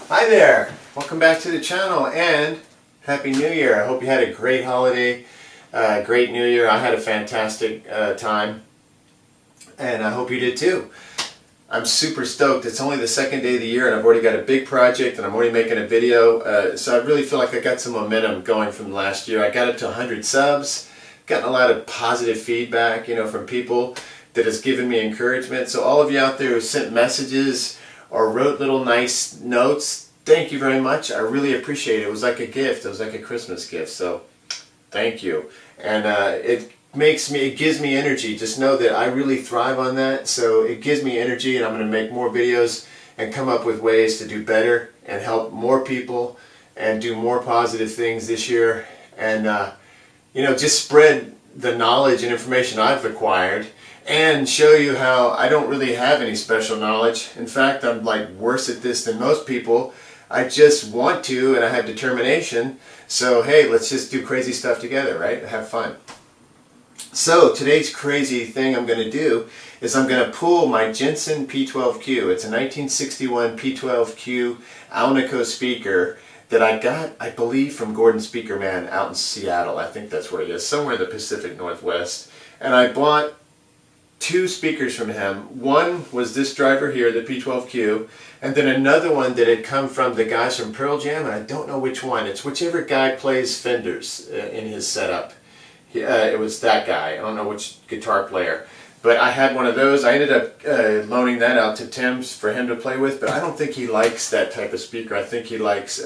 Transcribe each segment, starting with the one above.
Hi there! Welcome back to the channel and Happy New Year. I hope you had a great holiday, great New Year. I had a fantastic time and I hope you did too. I'm super stoked. It's only the second day of the year and I've already got a big project and I'm already making a video. So I really feel like I got some momentum going from last year. I got up to 100 subs, gotten a lot of positive feedback, from people that has given me encouragement. So all of you out there who sent messages or wrote little nice notes, thank you very much. I really appreciate it. It was like a gift. It was like a Christmas gift. So thank you. And it gives me energy. Just know that I really thrive on that. So it gives me energy and I'm going to make more videos and come up with ways to do better and help more people and do more positive things this year. And, just spread the knowledge and information I've acquired and show you how I don't really have any special knowledge. In fact, I'm like worse at this than most people. I just want to and I have determination. So hey, let's just do crazy stuff together, right? Have fun. So today's crazy thing I'm going to do is I'm going to pull my Jensen P12Q. It's a 1961 P12Q Alnico speaker that I got, I believe, from Gordon Speakerman out in Seattle. I think that's where he is, somewhere in the Pacific Northwest. And I bought two speakers from him. One was this driver here, the P12Q, and then another one that had come from the guys from Pearl Jam, and I don't know which one. It's whichever guy plays Fenders in his setup. It was that guy. I don't know which guitar player. But I had one of those. I ended up loaning that out to Tim's for him to play with, but I don't think he likes that type of speaker. I think he likes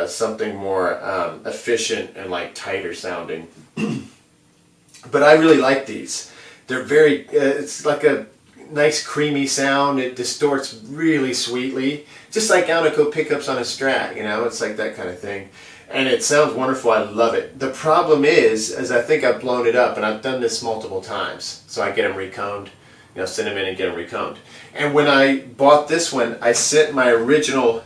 something more efficient and like tighter sounding. But I really like these. They're very, it's like a nice creamy sound. It distorts really sweetly. Just like Alnico pickups on a Strat, it's like that kind of thing. And it sounds wonderful. I love it. The problem is I think I've blown it up, and I've done this multiple times. So I get them reconed, send them in and get them reconed. And when I bought this one, I sent my original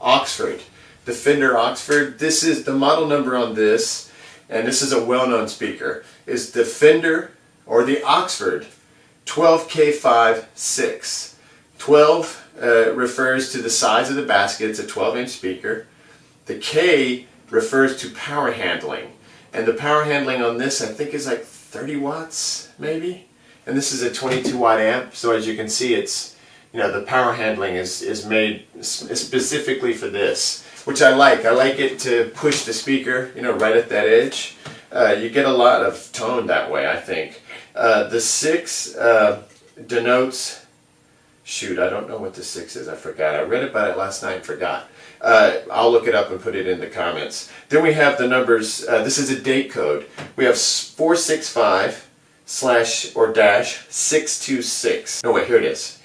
Oxford, the Fender Oxford. This is the model number on this, and this is a well-known speaker, is the Fender, or the Oxford, 12K5-6. 12 refers to the size of the basket. It's a 12-inch speaker. The K refers to power handling. And the power handling on this, I think, is like 30 watts, maybe? And this is a 22 watt amp, so as you can see, it's, the power handling is made specifically for this, which I like. I like it to push the speaker, right at that edge. You get a lot of tone that way, I think. The 6 denotes, shoot, I don't know what the 6 is, I forgot. I read about it last night and forgot. I'll look it up and put it in the comments. Then we have the numbers, this is a date code. We have 465/626. No wait, here it is.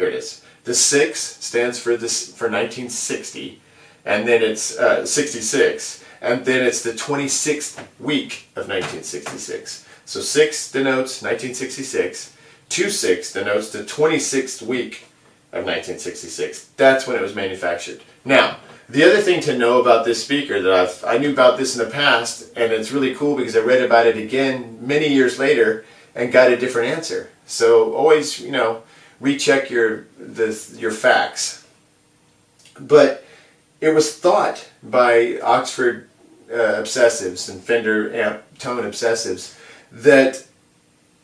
The 6 stands for 1960, and then it's 66, and then it's the 26th week of 1966. So 6 denotes 1966, 26 denotes the 26th week of 1966. That's when it was manufactured. Now, the other thing to know about this speaker that I knew about this in the past, and it's really cool because I read about it again many years later and got a different answer. So always, recheck your facts. But it was thought by Oxford obsessives and Fender amp tone obsessives that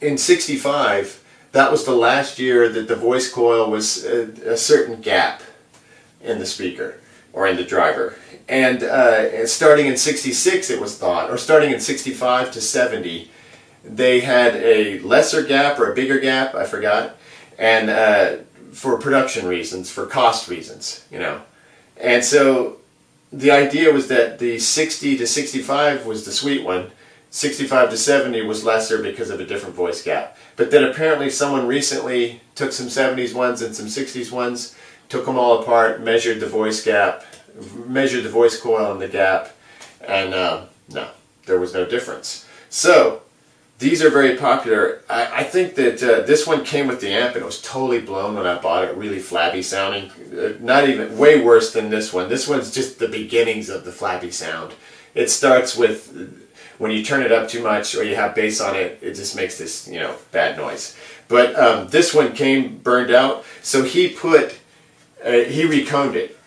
in '65, that was the last year that the voice coil was a certain gap in the speaker or in the driver. And starting in '66, it was thought, or starting in '65 to '70, they had a lesser gap or a bigger gap, I forgot, and for production reasons, for cost reasons, And so the idea was that the 60 to 65 was the sweet one, 65 to 70 was lesser because of a different voice gap. But then apparently someone recently took some 70s ones and some 60s ones, took them all apart, measured the voice gap, measured the voice coil and the gap, and no, there was no difference. So these are very popular. I think that this one came with the amp and it was totally blown when I bought it, really flabby sounding. Not even, way worse than this one. This one's just the beginnings of the flabby sound. It starts with, when you turn it up too much or you have bass on it, it just makes this, bad noise. But this one came burned out, so he reconed it.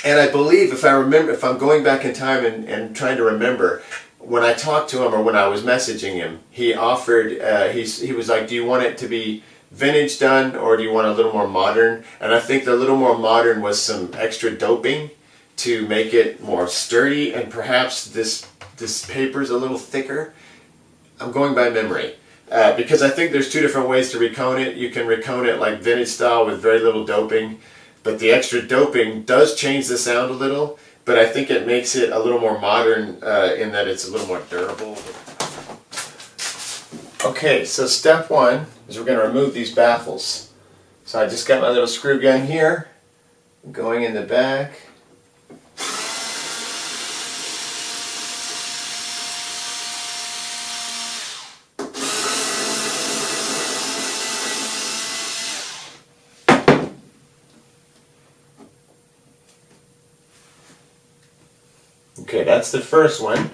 And I believe, if I remember, if I'm going back in time and trying to remember, when I talked to him or when I was messaging him, he offered, he was like, do you want it to be vintage done or do you want a little more modern? And I think the little more modern was some extra doping to make it more sturdy, and perhaps this paper's a little thicker. I'm going by memory. Because I think there's two different ways to recone it. You can recone it like vintage style with very little doping, but the extra doping does change the sound a little, but I think it makes it a little more modern in that it's a little more durable. Okay, so step one is we're going to remove these baffles. So I just got my little screw gun here, going in the back. Okay, that's the first one.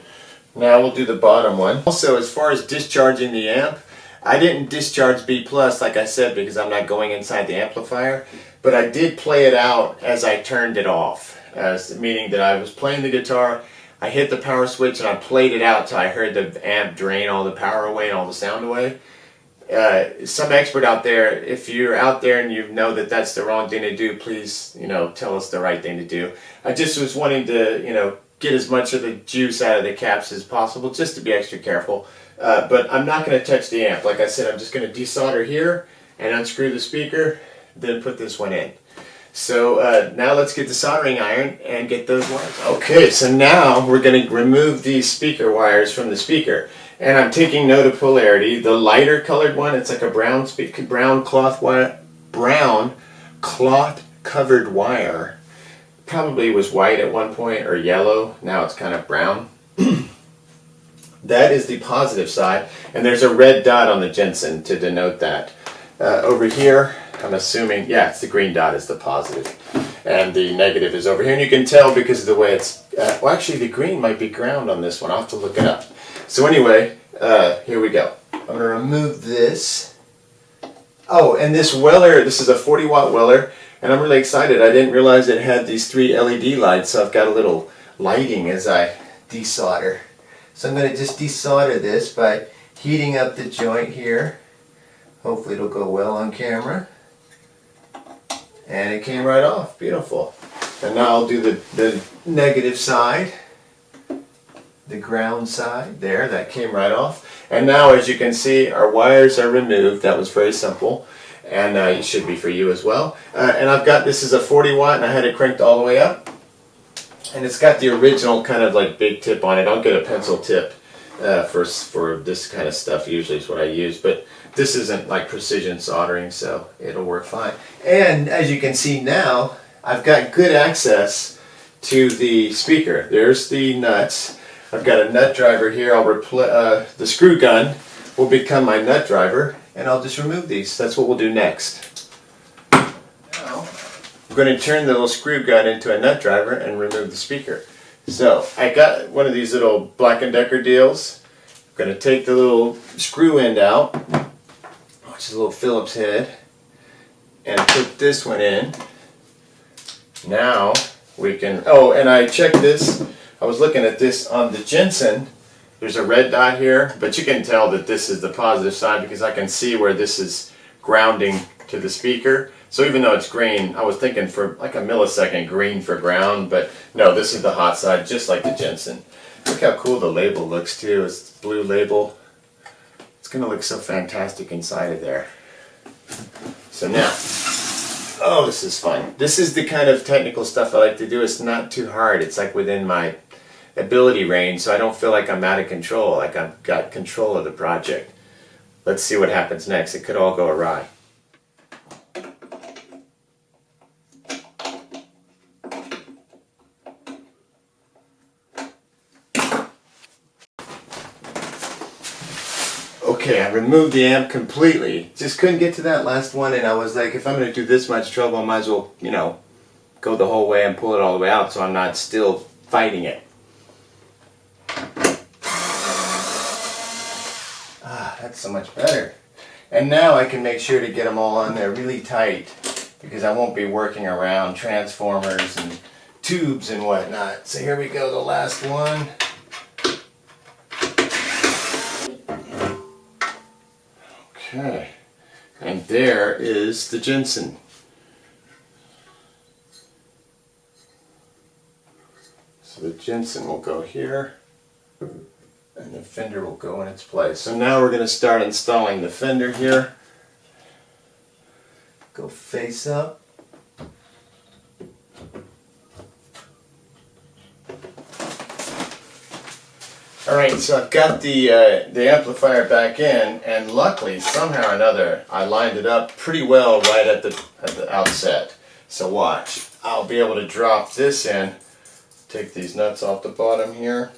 Now we'll do the bottom one. Also, as far as discharging the amp, I didn't discharge B+ like I said because I'm not going inside the amplifier, but I did play it out as I turned it off, meaning that I was playing the guitar, I hit the power switch and I played it out till I heard the amp drain all the power away and all the sound away. Some expert out there, if you're out there and you know that that's the wrong thing to do, please, tell us the right thing to do. I just was wanting to, get as much of the juice out of the caps as possible, just to be extra careful. But I'm not going to touch the amp. Like I said, I'm just going to desolder here and unscrew the speaker, then put this one in. So now let's get the soldering iron and get those wires. Okay, so now we're going to remove these speaker wires from the speaker. And I'm taking note of polarity. The lighter colored one, it's like a brown cloth covered wire. Probably was white at one point or yellow. Now it's kind of brown. That is the positive side, and there's a red dot on the Jensen to denote that. Over here, I'm assuming, yeah, it's the green dot is the positive, and the negative is over here. And you can tell because of the way it's. Well, actually, the green might be ground on this one. I'll have to look it up. So anyway, here we go. I'm going to remove this. Oh, and this Weller. This is a 40-watt Weller. And I'm really excited. I didn't realize it had these 3 LED lights, so I've got a little lighting as I desolder. So I'm going to just desolder this by heating up the joint here. Hopefully it'll go well on camera. And it came right off. Beautiful. And now I'll do the negative side. The ground side. There, that came right off. And now, as you can see, our wires are removed. That was very simple. And it should be for you as well. And I've got, this is a 40 watt and I had it cranked all the way up. And it's got the original kind of like big tip on it. I'll get a pencil tip for this kind of stuff, usually is what I use. But this isn't like precision soldering, so it'll work fine. And as you can see now, I've got good access to the speaker. There's the nuts. I've got a nut driver here. The screw gun will become my nut driver. And I'll just remove these. That's what we'll do next. Now, I'm going to turn the little screw gun into a nut driver and remove the speaker. So, I got one of these little Black & Decker deals. I'm going to take the little screw end out, which is a little Phillips head, and put this one in. Now, we can, oh, and I checked this. I was looking at this on the Jensen. There's a red dot here, but you can tell that this is the positive side because I can see where this is grounding to the speaker. So even though it's green, I was thinking for like a millisecond green for ground, but no, this is the hot side, just like the Jensen. Look how cool the label looks too. It's the blue label. It's going to look so fantastic inside of there. So now, oh, this is fun. This is the kind of technical stuff I like to do. It's not too hard. It's like within my ability range, so I don't feel like I'm out of control, like I've got control of the project. Let's see what happens next. It could all go awry. Okay, I removed the amp completely. Just couldn't get to that last one, and I was like, if I'm going to do this much trouble, I might as well, go the whole way and pull it all the way out so I'm not still fighting it. That's so much better. And now I can make sure to get them all on there really tight because I won't be working around transformers and tubes and whatnot. So here we go, the last one. Okay, and there is the Jensen. So the Jensen will go here, and the Fender will go in its place. So now we're going to start installing the Fender here. Go face up. Alright, so I've got the amplifier back in, and luckily, somehow or another, I lined it up pretty well right at the outset. So watch. I'll be able to drop this in, take these nuts off the bottom here,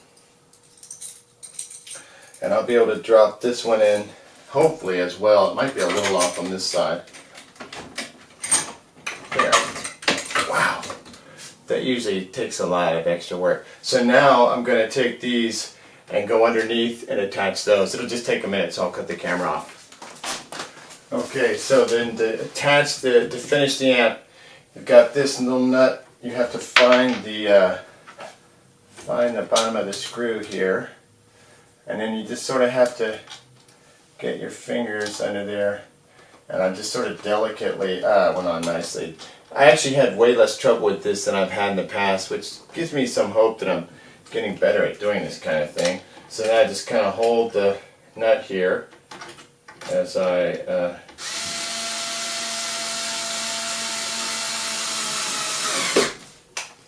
and I'll be able to drop this one in, hopefully as well. It might be a little off on this side. There. Wow. That usually takes a lot of extra work. So now I'm going to take these and go underneath and attach those. It'll just take a minute, so I'll cut the camera off. Okay, so then to finish the amp, you've got this little nut. You have to find the bottom of the screw here, and then you just sort of have to get your fingers under there, and I just sort of delicately, it went on nicely. I actually had way less trouble with this than I've had in the past, which gives me some hope that I'm getting better at doing this kind of thing. So now I just kind of hold the nut here as I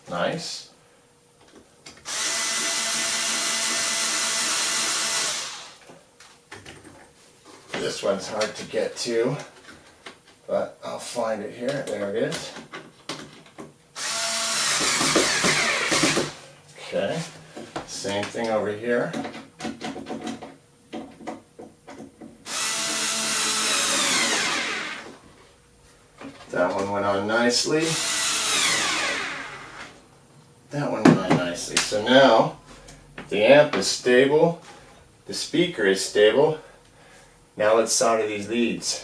nice. This one's hard to get to, but I'll find it here. There it is. Okay, same thing over here. That one went on nicely. That one went on nicely. So now the amp is stable, the speaker is stable. Now let's solder these leads.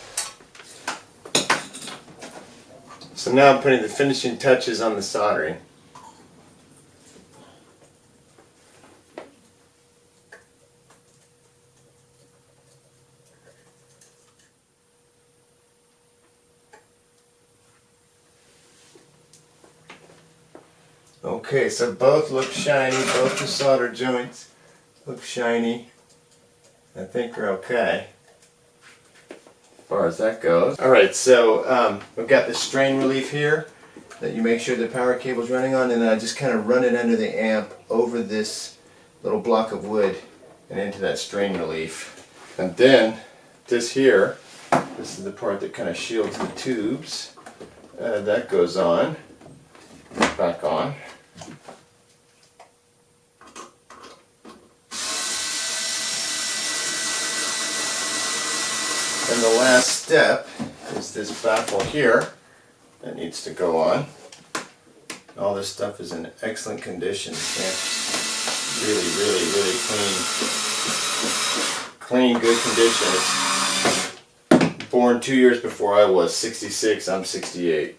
So now I'm putting the finishing touches on the soldering. Okay, so both look shiny, both the solder joints look shiny. I think we're okay as far as that goes. Alright, so we've got the strain relief here that you make sure the power cable's running on, and then I just kind of run it under the amp over this little block of wood and into that strain relief. And then this here, this is the part that kind of shields the tubes. That goes on, back on. And the last step is this baffle here that needs to go on. All this stuff is in excellent condition. Really, really, really clean, good condition. It's born 2 years before I was. 66, I'm 68.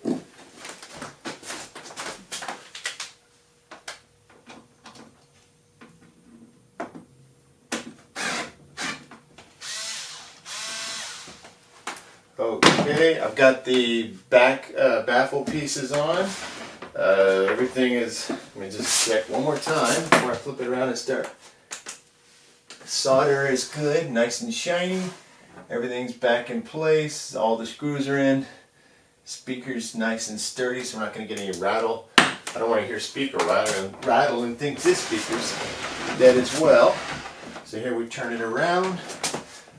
Okay, I've got the back baffle pieces on. Everything is, let me just check one more time before I flip it around and start. Solder is good, nice and shiny. Everything's back in place, all the screws are in. Speaker's nice and sturdy, so we're not going to get any rattle. I don't want to hear speaker rattle and think this speaker's dead as well. So here we turn it around.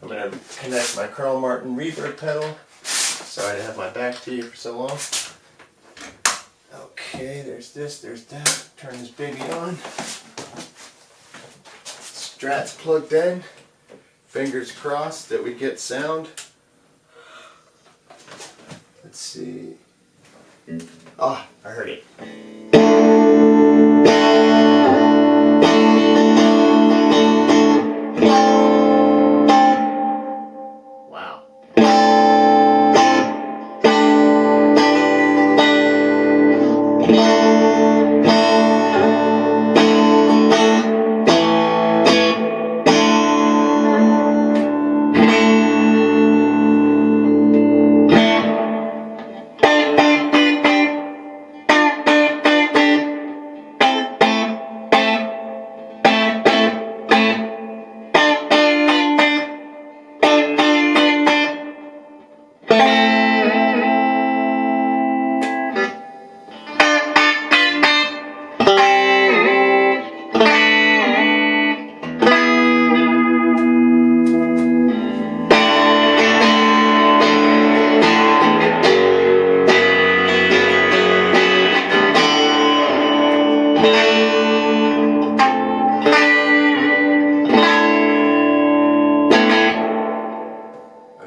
I'm going to connect my Carl Martin reverb pedal. Sorry to have my back to you for so long. Okay, there's this, there's that. Turn this baby on. Strat's plugged in. Fingers crossed that we get sound. Let's see. Ah, I heard it. Wow.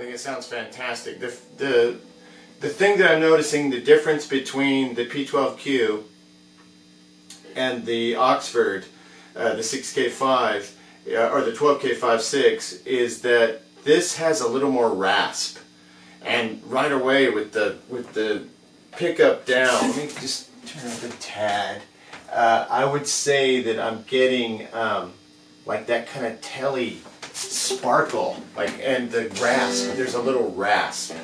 It sounds fantastic. The thing that I'm noticing, the difference between the P12Q and the Oxford, the 6K5 or the 12K5-6, is that this has a little more rasp, and right away with the pickup down. Let me just turn up a tad. I would say that I'm getting like that kind of telly sparkle, like, and the rasp, there's a little rasp.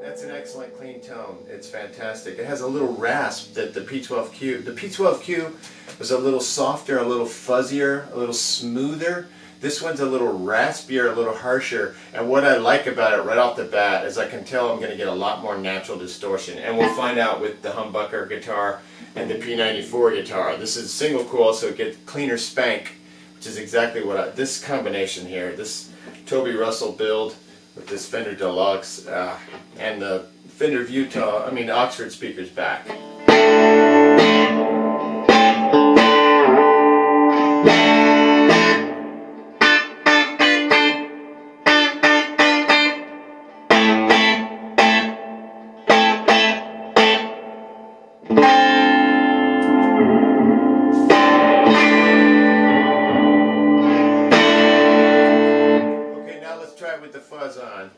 That's an excellent clean tone. It's fantastic. It has a little rasp that the P12Q was a little softer, a little fuzzier, a little smoother. This one's a little raspier, a little harsher, and what I like about it right off the bat is I can tell I'm going to get a lot more natural distortion, and we'll find out with the humbucker guitar and the P94 guitar. This is single coil, so it gets cleaner spank, which is exactly what this combination here, this Toby Russell build with this Fender Deluxe and the Fender Oxford speakers back. With the fuzz on.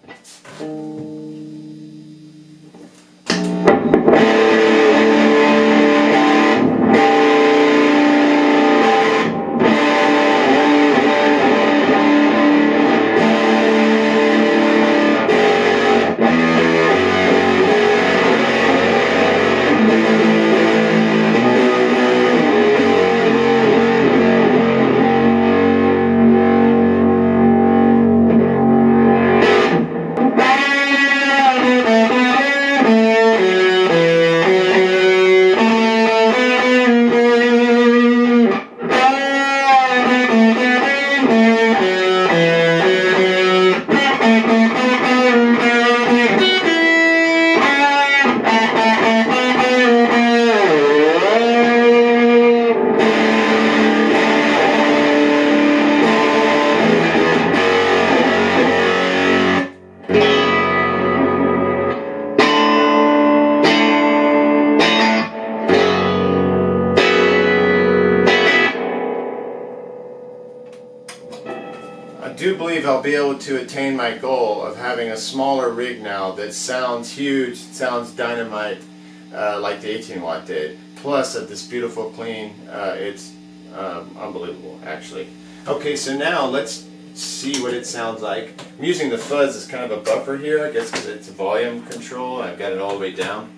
I do believe I'll be able to attain my goal of having a smaller rig now that sounds huge, sounds dynamite, like the 18-watt did. Plus, at this beautiful clean, it's unbelievable, actually. Okay, so now let's see what it sounds like. I'm using the fuzz as kind of a buffer here, I guess because it's volume control. I've got it all the way down.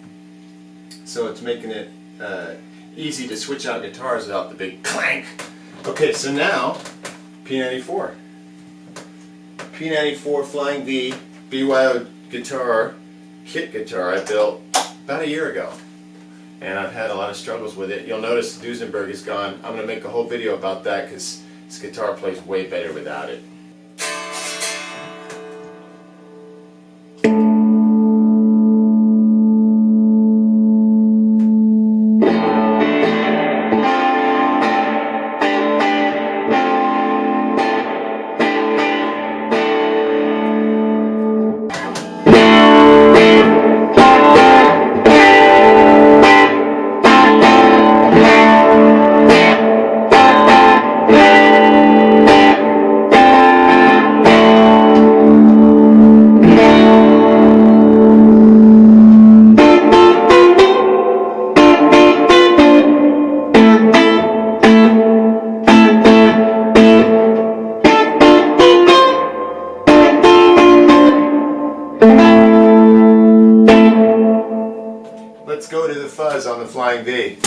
So it's making it easy to switch out guitars without the big clank. Okay, so now, P94. P94 Flying V BYO guitar, kit guitar I built about a year ago. And I've had a lot of struggles with it. You'll notice Duesenberg is gone. I'm going to make a whole video about that because this guitar plays way better without it. Let's go to the fuzz on the Flying V.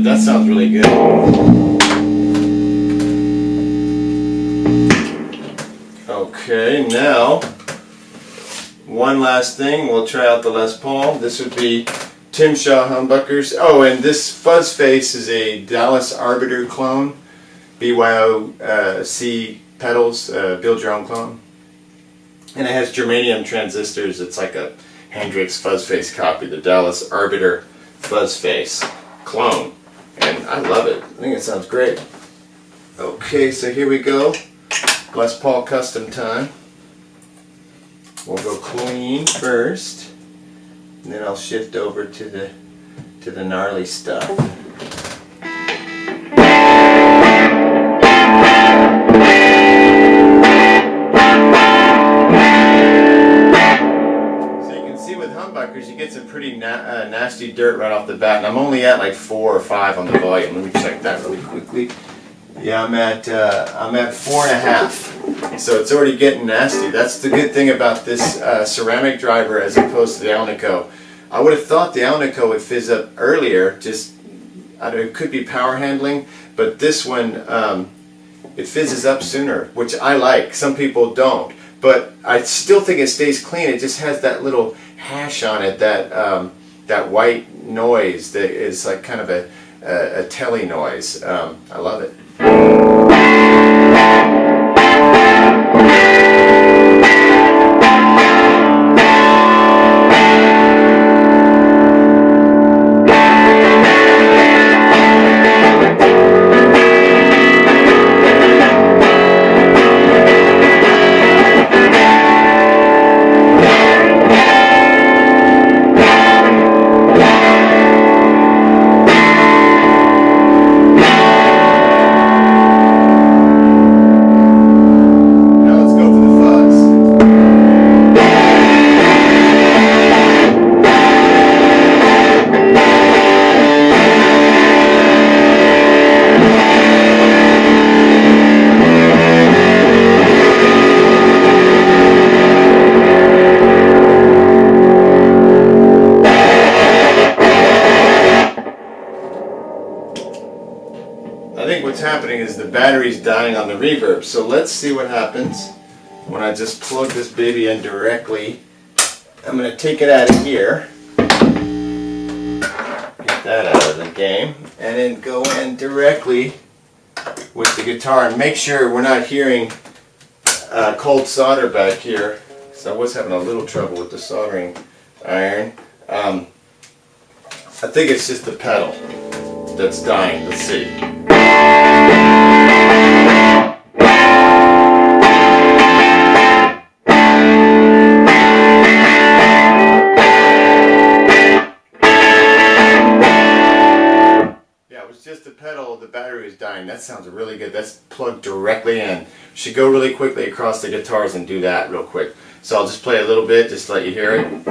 but that sounds really good. Okay, now one last thing, we'll try out the Les Paul. This would be Tim Shaw humbuckers. Oh, and this fuzz face is a Dallas Arbiter clone, BYOC pedals, build your own clone. And it has germanium transistors. It's like a Hendrix fuzz face copy, the Dallas Arbiter fuzz face clone. And I love it. I think it sounds great. Okay, so here we go. Les Paul custom time. We'll go clean first, and then I'll shift over to the gnarly stuff. So you can see with humbuckers, you get some pretty nasty dirt right off the bat, and I'm only at like 4 or 5 on the volume. Let me check that really quickly. Yeah, I'm at 4.5. So it's already getting nasty. That's the good thing about this ceramic driver as opposed to the Alnico. I would have thought the Alnico would fizz up earlier, just, I don't know, it could be power handling, but this one, it fizzes up sooner, which I like. Some people don't. But I still think it stays clean. It just has that little hash on it, that white noise that is like kind of a telly noise. I love it. I think what's happening is the battery's dying on the reverb. So let's see what happens when I just plug this baby in directly. I'm going to take it out of here, get that out of the game, and then go in directly with the guitar and make sure we're not hearing cold solder back here. So I was having a little trouble with the soldering iron. I think it's just the pedal that's dying. Let's see. Yeah, it was just the pedal, the battery was dying. That sounds really good. That's plugged directly in. Should go really quickly across the guitars and do that real quick. So I'll just play a little bit just to let you hear it.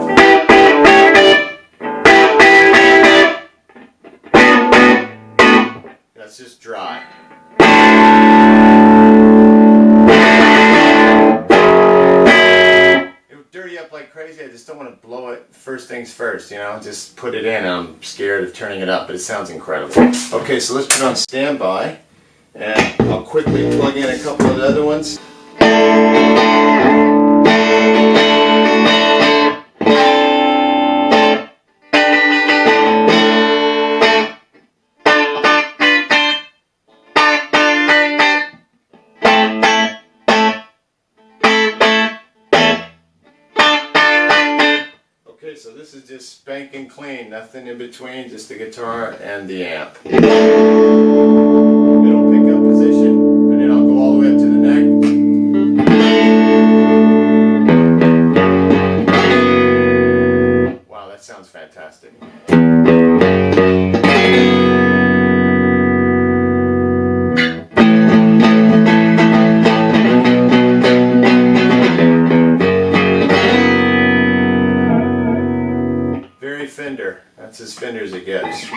That's just dry. It would dirty up like crazy. I just don't want to blow it first things first, you know, just put it in. I'm scared of turning it up, but it sounds incredible. Okay, so let's put it on standby, and I'll quickly plug in a couple of the other ones. Okay, so this is just spanking clean, nothing in between, just the guitar and the amp. It'll pick up position, and then I'll go all the way up to the neck. Wow, that sounds fantastic. Very Fender. That's as Fender as it gets.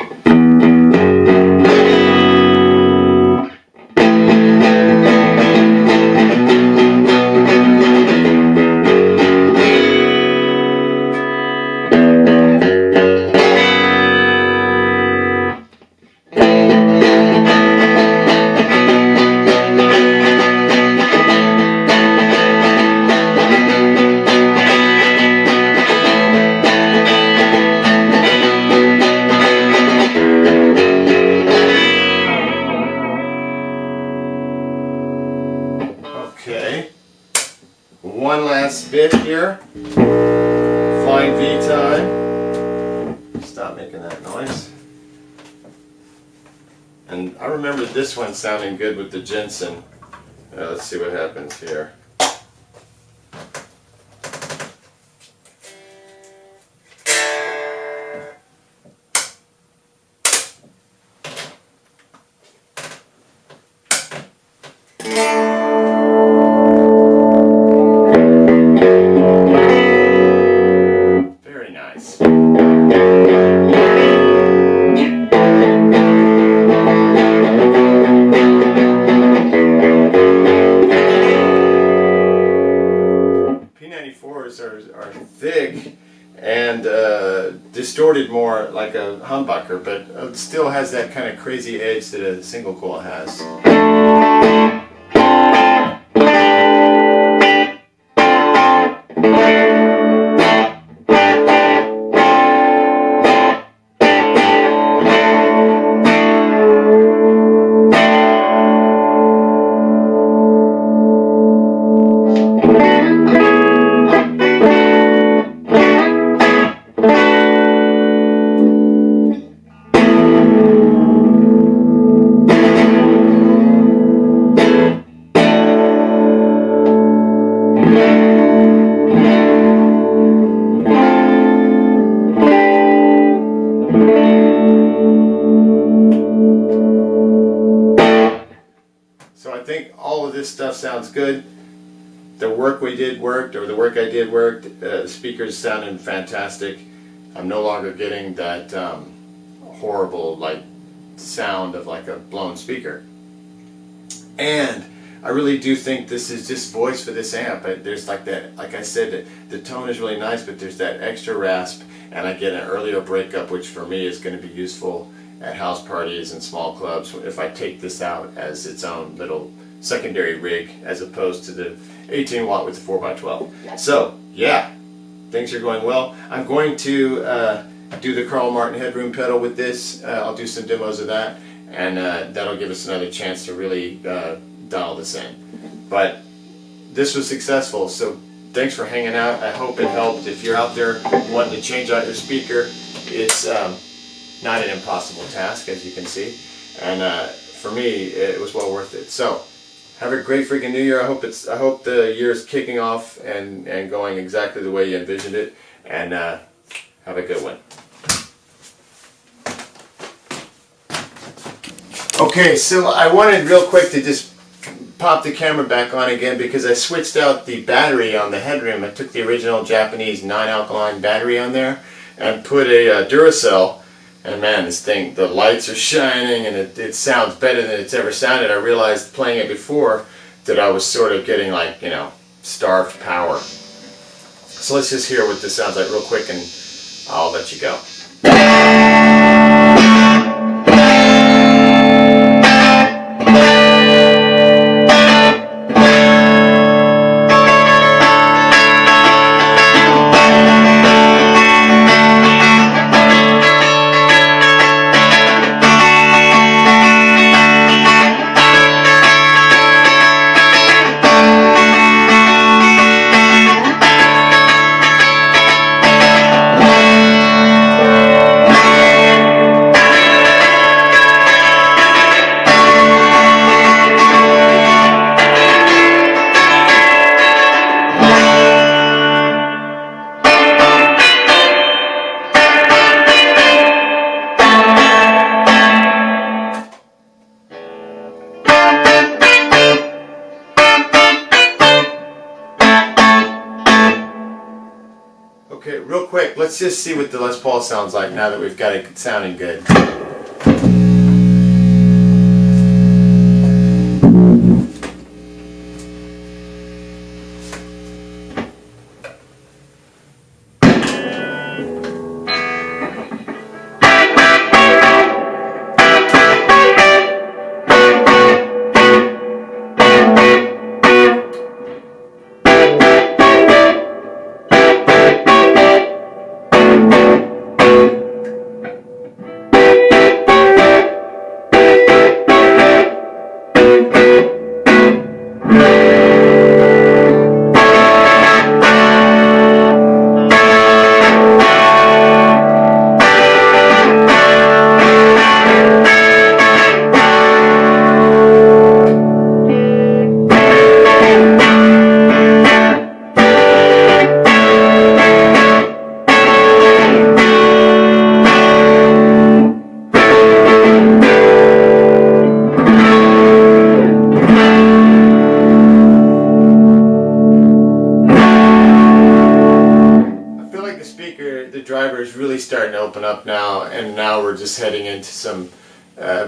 it here. Flying V time. Stop making that noise. And I remember this one sounding good with the Jensen. Let's see what happens here. Very nice. P94s are thick and distorted more like a humbucker, but it still has that kind of crazy edge that a single coil has. So I think all of this stuff sounds good. The work we did worked, or the work I did worked. Speakers sounded fantastic. I'm no longer getting that horrible like sound of like a blown speaker. And I really do think this is just voice for this amp. There's like that, like I said, the tone is really nice, but there's that extra rasp, and I get an earlier breakup, which for me is going to be useful at house parties and small clubs if I take this out as its own little secondary rig as opposed to the 18 watt with the 4x12. So yeah, things are going well. I'm going to do the Carl Martin headroom pedal with this. I'll do some demos of that, and that'll give us another chance to really dial this in. But this was successful, so thanks for hanging out. I hope it helped. If you're out there wanting to change out your speaker, it's not an impossible task, as you can see, and for me it was well worth it. So have a great freaking new year. I hope the year is kicking off and going exactly the way you envisioned it, and have a good one. Okay, so I wanted real quick to just pop the camera back on again because I switched out the battery on the headroom. I took the original Japanese 9-alkaline battery on there and put a Duracell. And man, this thing, the lights are shining and it sounds better than it's ever sounded. I realized playing it before that I was sort of getting like, you know, starved power. So let's just hear what this sounds like real quick and I'll let you go. Okay, real quick, let's just see what the Les Paul sounds like now that we've got it sounding good. starting to open up now, and now we're just heading into some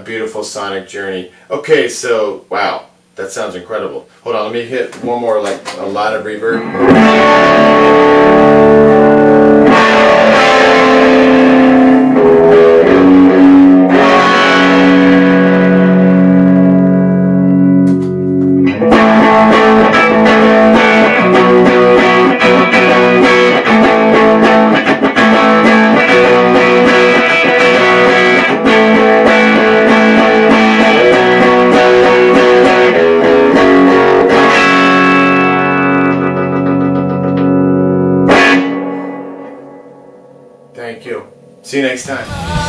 beautiful sonic journey. Okay, so wow, that sounds incredible. Hold on, let me hit one more, like a lot of reverb. Thank you. See you next time.